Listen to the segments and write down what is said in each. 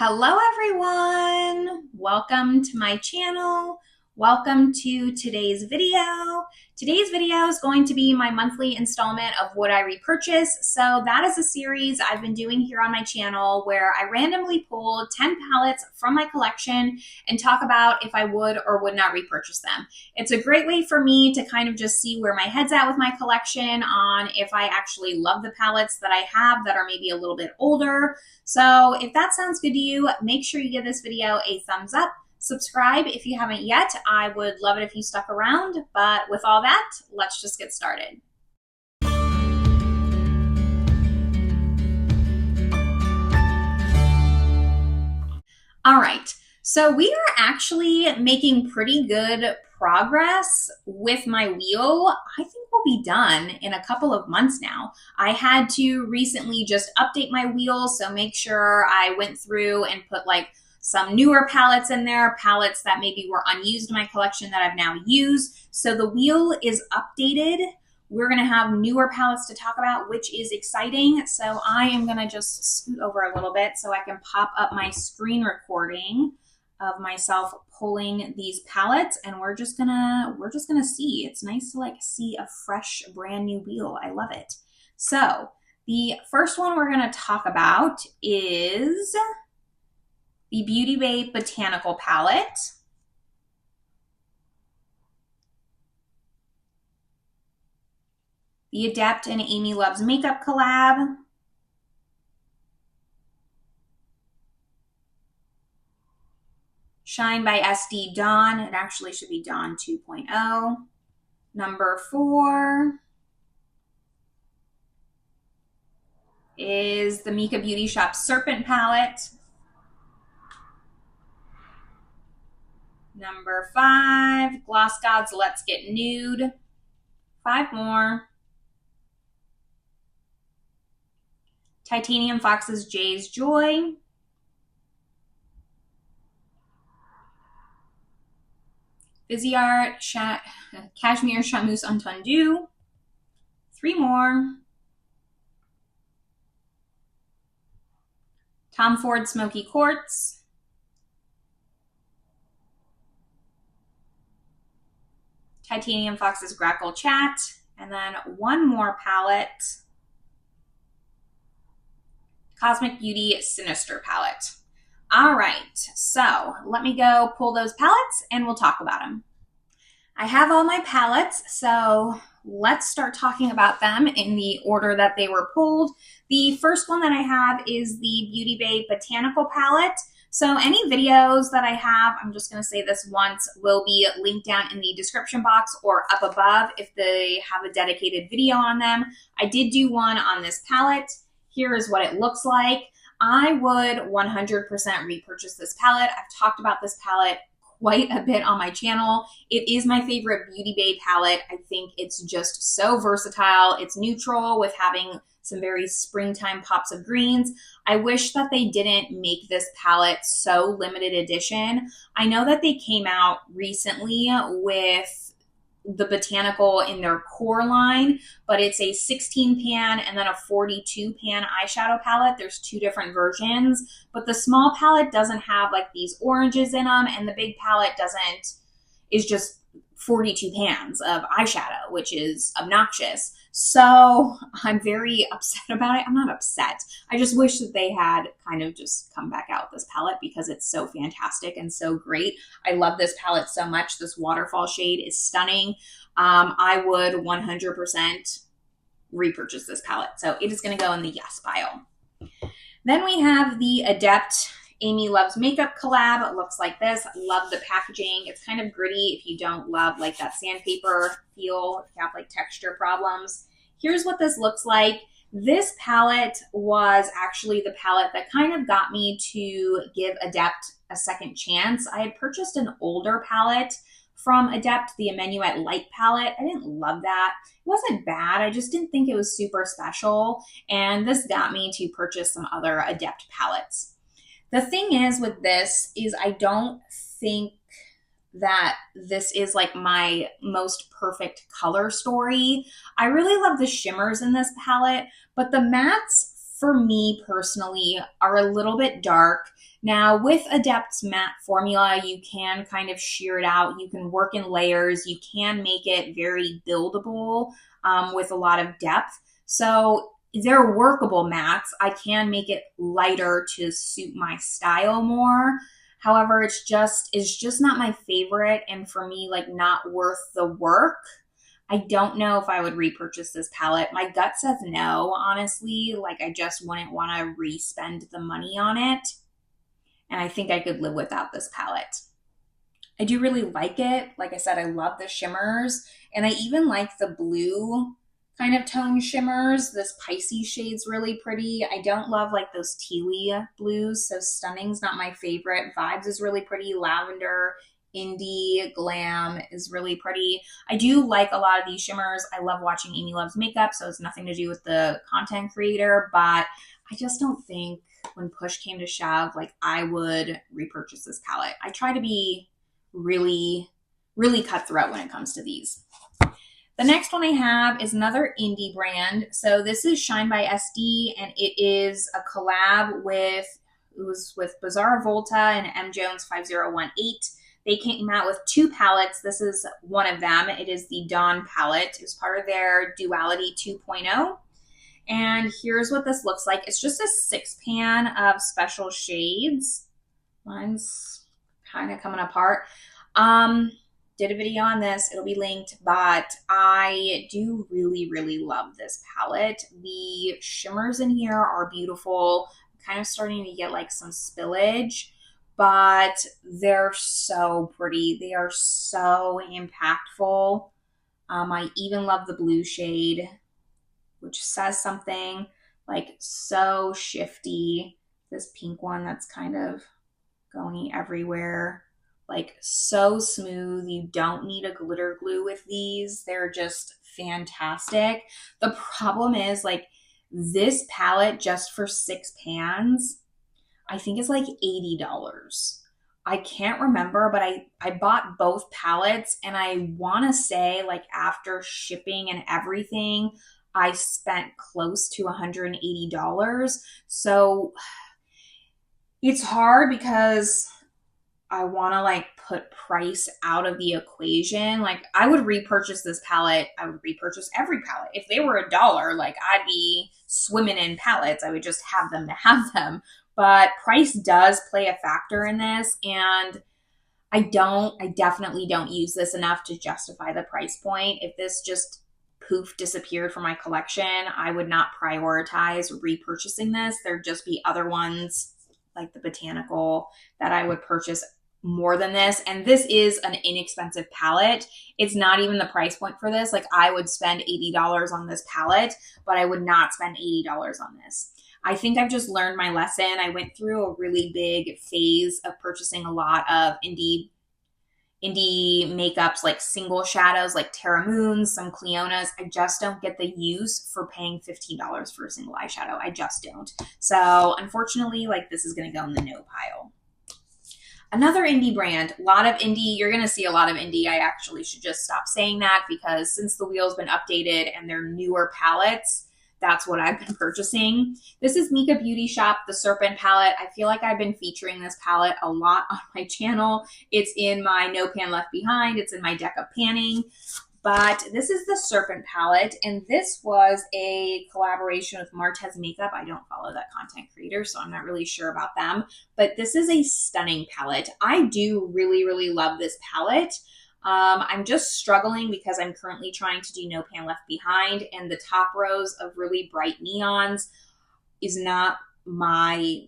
Hello everyone! Welcome to my channel. Welcome to today's video. Today's video is going to be my monthly installment of Would I Repurchase? So that is a series I've been doing here on my channel where I randomly pull 10 palettes from my collection and talk about if I would or would not repurchase them. It's a great way for me to kind of just see where my head's at with my collection on if I actually love the palettes that I have that are maybe a little bit older. So if that sounds good to you, make sure you give this video a thumbs up. Subscribe if you haven't yet. I would love it if you stuck around, but with all that, let's just get started. All right, so we are actually making pretty good progress with my wheel. I think we'll be done in a couple of months now. I had to recently just update my wheel, so make sure I went through and put like some newer palettes in there, palettes that maybe were unused in my collection that I've now used. So the wheel is updated. We're gonna have newer palettes to talk about, which is exciting. So I am gonna just scoot over a little bit so I can pop up my screen recording of myself pulling these palettes, and we're just gonna see. It's nice to like see a fresh, brand new wheel. I love it. So the first one we're gonna talk about is the Beauty Bay Botanical palette. The Adept and AmyLovesMakeup collab. Shine by SD Dawn. It actually should be Dawn 2.0. Number 4 is the Micka Beauty Shop Serpent palette. Number 5, Gloss Gods Let's Get Nude. 5 more. Titanium Fox's Jay's Joy. Viseart Cashmere Charmeuse Entendu. 3 more. Tom Ford Smokey Quartz. Titanium Fox's Grackle Chat, and then one more palette, Cosmic Beauty Sinister palette. All right, so let me go pull those palettes and we'll talk about them. I have all my palettes, so let's start talking about them in the order that they were pulled. The first one that I have is the Beauty Bay Botanical palette. So any videos that I have, I'm just going to say this once, will be linked down in the description box or up above if they have a dedicated video on them. I did do one on this palette. Here is what it looks like. I would 100% repurchase this palette. I've talked about this palette quite a bit on my channel. It is my favorite Beauty Bay palette. I think it's just so versatile. It's neutral with having some very springtime pops of greens. I wish that they didn't make this palette so limited edition. I know that they came out recently with the Botanical in their core line, but it's a 16 pan and then a 42 pan eyeshadow palette. There's 2 different versions, but the small palette doesn't have like these oranges in them, and the big palette is just 42 pans of eyeshadow, which is obnoxious. So I'm very upset about it. I'm not upset. I just wish that they had kind of just come back out with this palette because it's so fantastic and so great. I love this palette so much. This waterfall shade is stunning. I would 100% repurchase this palette. So it is going to go in the yes pile. Then we have the Adept AmyLovesMakeup collab. It looks like this. Love the packaging. It's kind of gritty if you don't love like that sandpaper feel, if you have like texture problems. Here's what this looks like. This palette was actually the palette that kind of got me to give Adept a second chance. I had purchased an older palette from Adept, the Emmanuel Light palette. I didn't love that. It wasn't bad. I just didn't think it was super special. And this got me to purchase some other Adept palettes. The thing is with this is I don't think that this is like my most perfect color story. I really love the shimmers in this palette, but the mattes for me personally, are a little bit dark. Now, with Adept's matte formula, you can kind of sheer it out. You can work in layers. You can make it very buildable with a lot of depth. So they're workable mattes. I can make it lighter to suit my style more. However, it's just not my favorite, and for me, like, not worth the work. I don't know if I would repurchase this palette. My gut says no, honestly. Like, I just wouldn't want to re-spend the money on it. And I think I could live without this palette. I do really like it. Like I said, I love the shimmers. And I even like the blue kind of tone shimmers. This Pisces shade's really pretty. I don't love like those tealy blues. So Stunning's not my favorite. Vibes is really pretty. Lavender, Indie, Glam is really pretty. I do like a lot of these shimmers. I love watching AmyLovesMakeup, so it's nothing to do with the content creator, but I just don't think when push came to shove, like, I would repurchase this palette. I try to be really, really cutthroat when it comes to these. The next one I have is another indie brand. So this is Shine by SD, and it is a collab with Bizarre Volta and M. Jones 5018. They came out with 2 palettes. This is one of them. It is the Dawn palette. It was part of their Duality 2.0. And here's what this looks like. It's just a 6-pan of special shades. Mine's kind of coming apart. Did a video on this. It'll be linked, but I do really, really love this palette. The shimmers in here are beautiful. I'm kind of starting to get like some spillage, but they're so pretty. They are so impactful. I even love the blue shade, which says something, like, so shifty. This pink one that's kind of going everywhere, like, so smooth. You don't need a glitter glue with these. They're just fantastic. The problem is, like, this palette just for 6 pans, I think it's like $80. I can't remember, but I bought both palettes, and I want to say, like, after shipping and everything, I spent close to $180. So it's hard because I want to, like, put price out of the equation. Like, I would repurchase this palette. I would repurchase every palette. If they were $1, like, I'd be swimming in palettes. I would just have them to have them. But price does play a factor in this, and I definitely don't use this enough to justify the price point. If this just poof disappeared from my collection, I would not prioritize repurchasing this. There'd just be other ones like the Botanical that I would purchase more than this. And this is an inexpensive palette. It's not even the price point for this. Like, I would spend $80 on this palette, but I would not spend $80 on this. I think I've just learned my lesson. I went through a really big phase of purchasing a lot of indie makeups, like single shadows, like Terra Moons, some Cleonas. I just don't get the use for paying $15 for a single eyeshadow. I just don't. So unfortunately, like, this is going to go in the no pile. Another indie brand, a lot of indie. You're going to see a lot of indie. I actually should just stop saying that, because since the wheel's been updated and they're newer palettes, that's what I've been purchasing. This is Micka Beauty Shop, the Serpent palette. I feel like I've been featuring this palette a lot on my channel. It's in my No Pan Left Behind. It's in my deck of panning. But this is the Serpent palette, and this was a collaboration with Martez Makeup. I don't follow that content creator, so I'm not really sure about them. But this is a stunning palette. I do really, really love this palette. I'm just struggling because I'm currently trying to do No Pan Left Behind, and the top rows of really bright neons is not my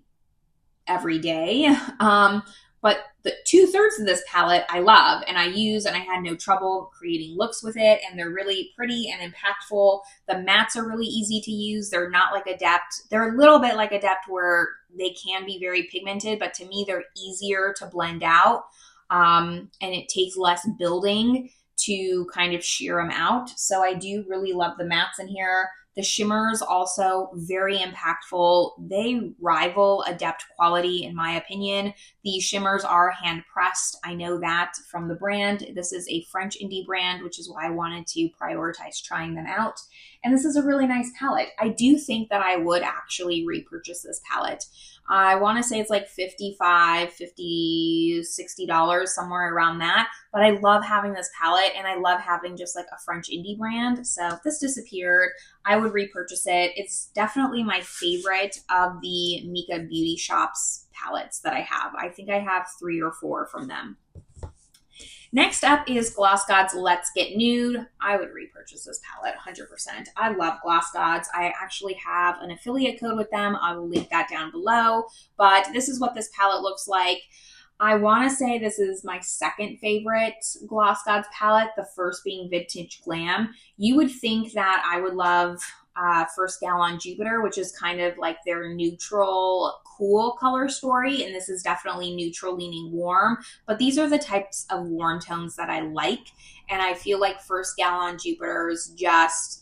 everyday. But the 2/3 of this palette I love and I use, and I had no trouble creating looks with it, and they're really pretty and impactful. The mattes are really easy to use. They're not like Adept. They're a little bit like Adept where they can be very pigmented, but to me they're easier to blend out. And it takes less building to kind of sheer them out. So I do really love the mattes in here. The shimmers also very impactful. They rival Adept quality in my opinion. These shimmers are hand pressed. I know that from the brand. This is a French indie brand, which is why I wanted to prioritize trying them out. And this is a really nice palette. I do think that I would actually repurchase this palette. I want to say it's like $55, $50, $60, somewhere around that. But I love having this palette, and I love having just like a French indie brand. So if this disappeared, I would repurchase it. It's definitely my favorite of the Micka Beauty Shop's palettes that I have. I think I have 3 or 4 from them. Next up is Gloss Gods Let's Get Nude. I would repurchase this palette 100%. I love Gloss Gods. I actually have an affiliate code with them. I will link that down below. But this is what this palette looks like. I want to say this is my second favorite Gloss Gods palette, the first being Vintage Glam. You would think that I would love First Gal on Jupiter, which is kind of like their neutral, cool color story, and this is definitely neutral leaning warm, but these are the types of warm tones that I like, and I feel like First Gal on Jupiter is just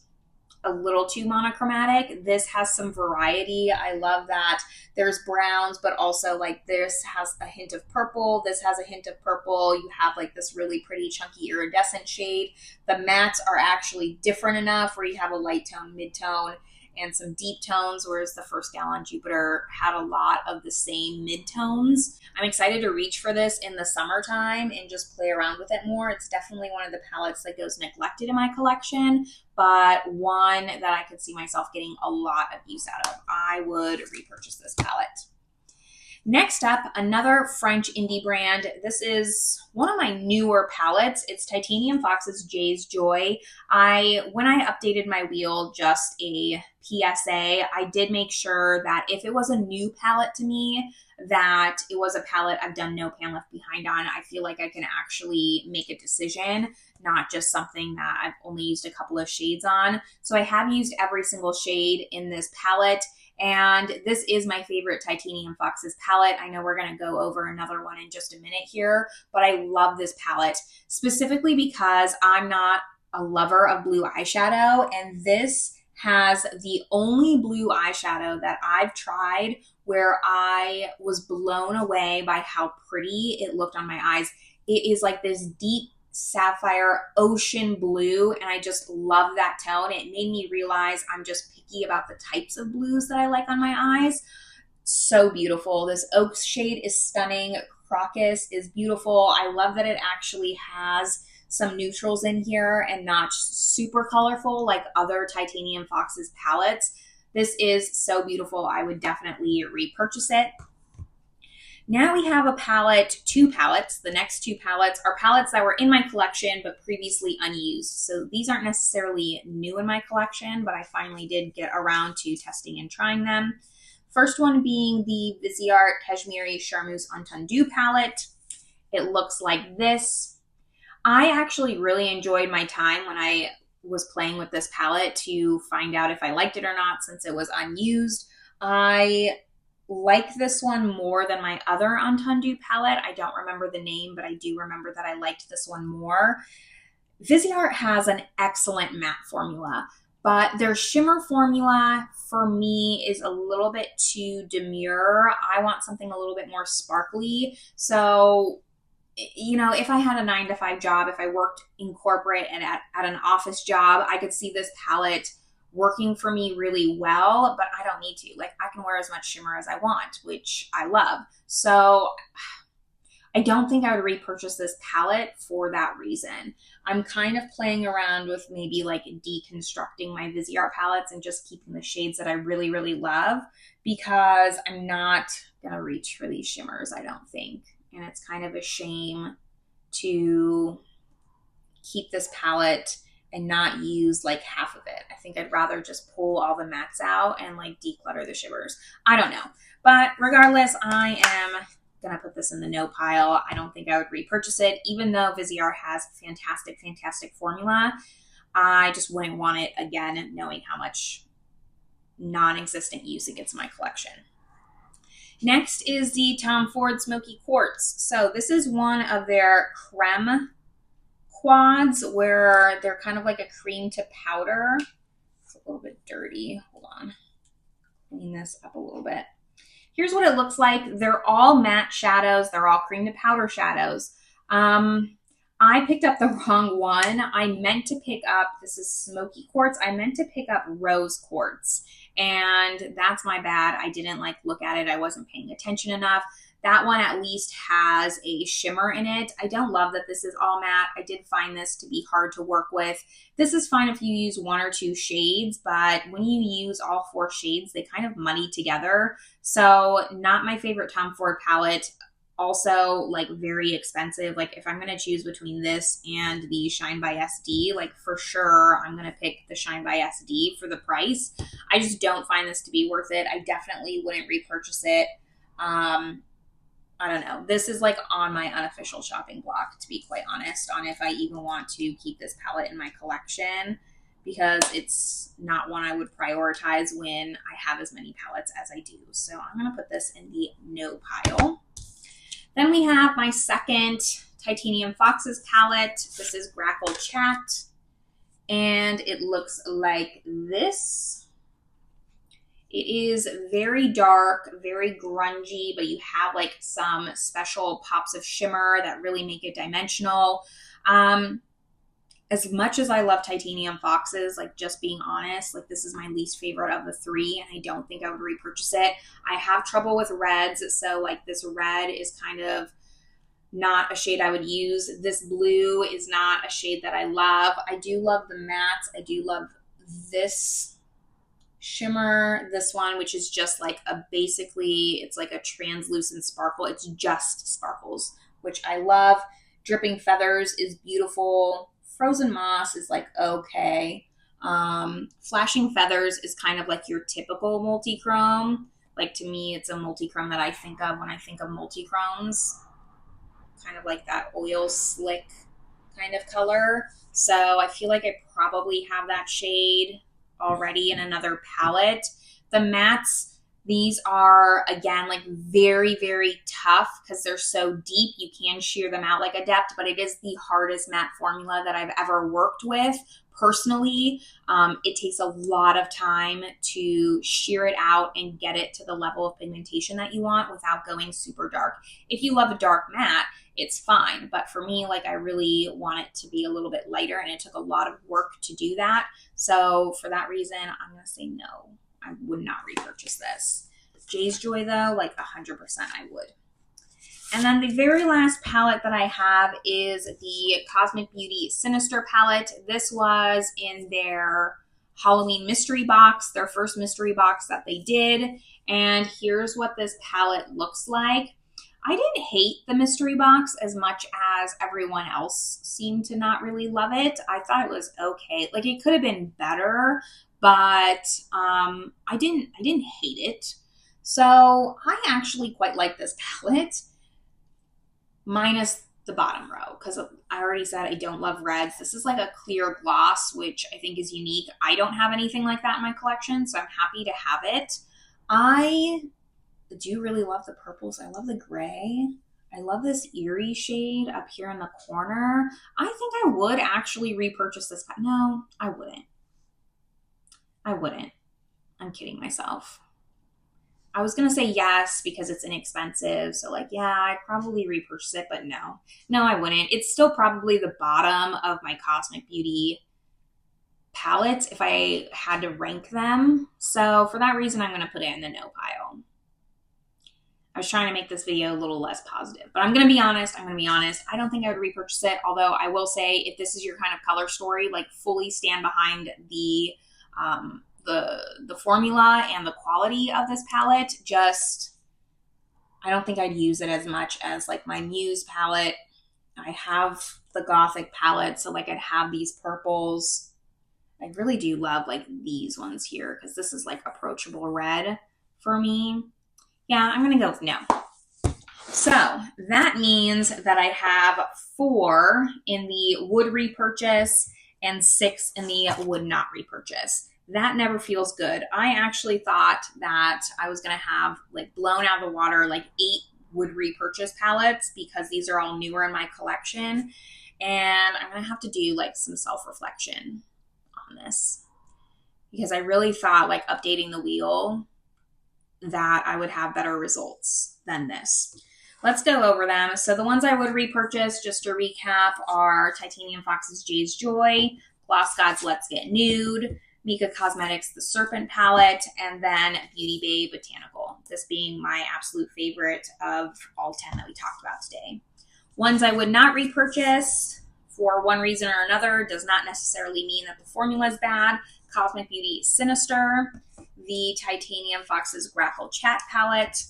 a little too monochromatic. This has some variety. I love that there's browns, but also like this has a hint of purple. This has a hint of purple. You have like this really pretty chunky iridescent shade. The mattes are actually different enough where you have a light tone, mid-tone, and some deep tones, whereas the First Gal on Jupiter had a lot of the same mid-tones. I'm excited to reach for this in the summertime and just play around with it more. It's definitely one of the palettes that goes neglected in my collection, but one that I could see myself getting a lot of use out of. I would repurchase this palette. Next up, another French indie brand. This is one of my newer palettes. It's Titanium Fox's Jay's Joy. When I updated my wheel, just a PSA, I did make sure that if it was a new palette to me, that it was a palette I've done no pan left behind on. I feel like I can actually make a decision, not just something that I've only used a couple of shades on. So I have used every single shade in this palette. And this is my favorite Titanium Fox's palette. I know we're going to go over another one in just a minute here, but I love this palette specifically because I'm not a lover of blue eyeshadow, and this has the only blue eyeshadow that I've tried where I was blown away by how pretty it looked on my eyes. It is like this deep sapphire ocean blue, and I just love that tone. It made me realize I'm just picky about the types of blues that I like on my eyes. So beautiful. This oak shade is stunning. Crocus is beautiful. I love that it actually has some neutrals in here and not super colorful like other Titanium Fox's palettes. This is so beautiful. I would definitely repurchase it. Now we have a palette, 2 palettes. The next 2 palettes are palettes that were in my collection but previously unused. So these aren't necessarily new in my collection, but I finally did get around to testing and trying them. First one being the Viseart Cashmere Charmeuse Entendu palette. It looks like this. I actually really enjoyed my time when I was playing with this palette to find out if I liked it or not, since it was unused. I like this one more than my other Entendu palette. I don't remember the name, but I do remember that I liked this one more. Viseart has an excellent matte formula, but their shimmer formula for me is a little bit too demure. I want something a little bit more sparkly. So, you know, if I had a 9-to-5 job, if I worked in corporate and at an office job, I could see this palette working for me really well, but I don't need to. Like, I can wear as much shimmer as I want, which I love. So I don't think I would repurchase this palette for that reason. I'm kind of playing around with maybe like deconstructing my Viseart palettes and just keeping the shades that I really, really love, because I'm not going to reach for these shimmers, I don't think. And it's kind of a shame to keep this palette and not use like half of it. I think I'd rather just pull all the mattes out and like declutter the shimmers. I don't know. But regardless, I am going to put this in the no pile. I don't think I would repurchase it, even though Viseart has fantastic, fantastic formula. I just wouldn't want it again, knowing how much non-existent use it gets in my collection. Next is the Tom Ford Smokey Quartz. So this is one of their creme quads where they're kind of like a cream to powder. It's a little bit dirty. Hold on. Clean this up a little bit. Here's what it looks like. They're all matte shadows. They're all cream to powder shadows. I picked up the wrong one. I meant to pick up, this is Smoky Quartz. I meant to pick up Rose Quartz, and that's my bad. I didn't like look at it. I wasn't paying attention enough. That one at least has a shimmer in it. I don't love that this is all matte. I did find this to be hard to work with. This is fine if you use 1 or 2 shades, but when you use all 4 shades, they kind of muddy together. So not my favorite Tom Ford palette. Also, like, very expensive. Like, if I'm going to choose between this and the Shine by SD, like, for sure, I'm going to pick the Shine by SD for the price. I just don't find this to be worth it. I definitely wouldn't repurchase it. I don't know. This is, like, on my unofficial shopping block, to be quite honest, on if I even want to keep this palette in my collection, because it's not one I would prioritize when I have as many palettes as I do. So I'm going to put this in the no pile. Then we have my second Titanium Foxes palette. This is Grackle Chat, and it looks like this. It is very dark, very grungy, but you have like some special pops of shimmer that really make it dimensional. As much as I love Titanium Foxes, like, just being honest, like, this is my least favorite of the 3, and I don't think I would repurchase it. I have trouble with reds, so like this red is kind of not a shade I would use. This blue is not a shade that I love. I do love the mattes. I do love this shimmer, this one, which is just like a, basically, it's like a translucent sparkle. It's just sparkles, which I love. Dripping Feathers is beautiful. Frozen Moss is like okay. Flashing Feathers is kind of like your typical multi-chrome. Like, to me, it's a multi-chrome that I think of when I think of multi-chromes. Kind of like that oil slick kind of color. So I feel like I probably have that shade already in another palette. The mattes, these are, again, like very, very tough because they're so deep. You can sheer them out like Adept, but it is the hardest matte formula that I've ever worked with personally. It takes a lot of time to sheer it out and get it to the level of pigmentation that you want without going super dark. If you love a dark matte, it's fine. But for me, like, I really want it to be a little bit lighter, and it took a lot of work to do that. So for that reason, I'm going to say no. I would not repurchase this. Jay's Joy, though, like 100% I would. And then the very last palette that I have is the Cosmic Beauty Sinister palette. This was in their Halloween mystery box, their first mystery box that they did. And here's what this palette looks like. I didn't hate the mystery box as much as everyone else seemed to not really love it. I thought it was okay. Like, it could have been better, but I didn't hate it. So I actually quite like this palette, minus the bottom row, because I already said I don't love reds. This is like a clear gloss, which I think is unique. I don't have anything like that in my collection, so I'm happy to have it. I do really love the purples. I love the gray. I love this eerie shade up here in the corner. I think I would actually repurchase this. No, I wouldn't. I wouldn't. I'm kidding myself. I was going to say yes because it's inexpensive. So like, yeah, I'd probably repurchase it, but no. No, I wouldn't. It's still probably the bottom of my Cosmic Beauty palettes if I had to rank them. So for that reason, I'm going to put it in the no pile. I was trying to make this video a little less positive, but I'm going to be honest. I don't think I would repurchase it. Although I will say, if this is your kind of color story, like, fully stand behind the formula and the quality of this palette. Just, I don't think I'd use it as much as like my Muse palette. I have the Gothic palette, so like I'd have these purples. I really do love like these ones here because this is like approachable red for me. Yeah, I'm going to go with no. So that means that I have 4 in the would repurchase and 6 in the would not repurchase. That never feels good. I actually thought that I was going to have like blown out of the water like 8 would repurchase palettes because these are all newer in my collection. And I'm going to have to do like some self-reflection on this because I really thought like updating the wheel that I would have better results than this. let's go over them. So the ones I would repurchase, just to recap, are Titanium Fox's Jay's Joy, Gloss Gods Let's Get Nude, Micka Cosmetics the Serpent palette, and then Beauty Bay Botanical. This being my absolute favorite of all 10 that we talked about today. Ones I would not repurchase for one reason or another does not necessarily mean that the formula is bad. Cosmic Beauty Sinister, the Titanium Fox's Grackle Chat palette,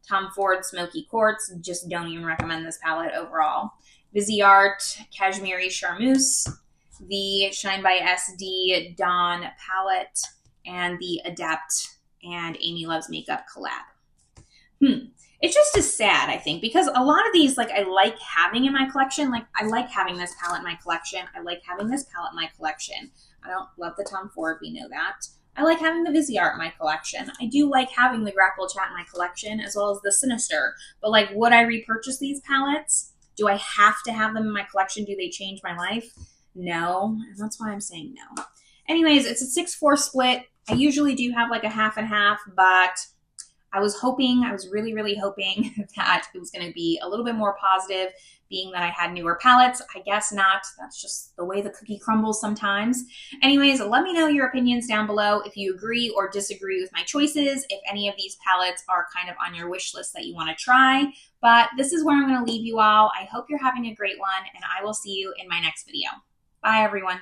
Tom Ford Smokey Quartz, just don't even recommend this palette overall. Viseart Cashmere Charmeuse, the Shine by SD Dawn palette, and the Adept and AmyLovesMakeup collab. It just is sad, I think, because a lot of these, like, I like having in my collection. Like, I like having this palette in my collection. I like having this palette in my collection. I don't love the Tom Ford, we know that. I like having the Viseart in my collection. I do like having the Grackle Chat in my collection, as well as the Sinister. But, like, would I repurchase these palettes? Do I have to have them in my collection? Do they change my life? No. And that's why I'm saying no. Anyways, it's a 6-4 split. I usually do have, like, a half and half, but I was really, really hoping that it was going to be a little bit more positive, being that I had newer palettes. I guess not. That's just the way the cookie crumbles sometimes. Anyways, let me know your opinions down below if you agree or disagree with my choices, if any of these palettes are kind of on your wish list that you want to try. But this is where I'm going to leave you all. I hope you're having a great one, and I will see you in my next video. Bye, everyone.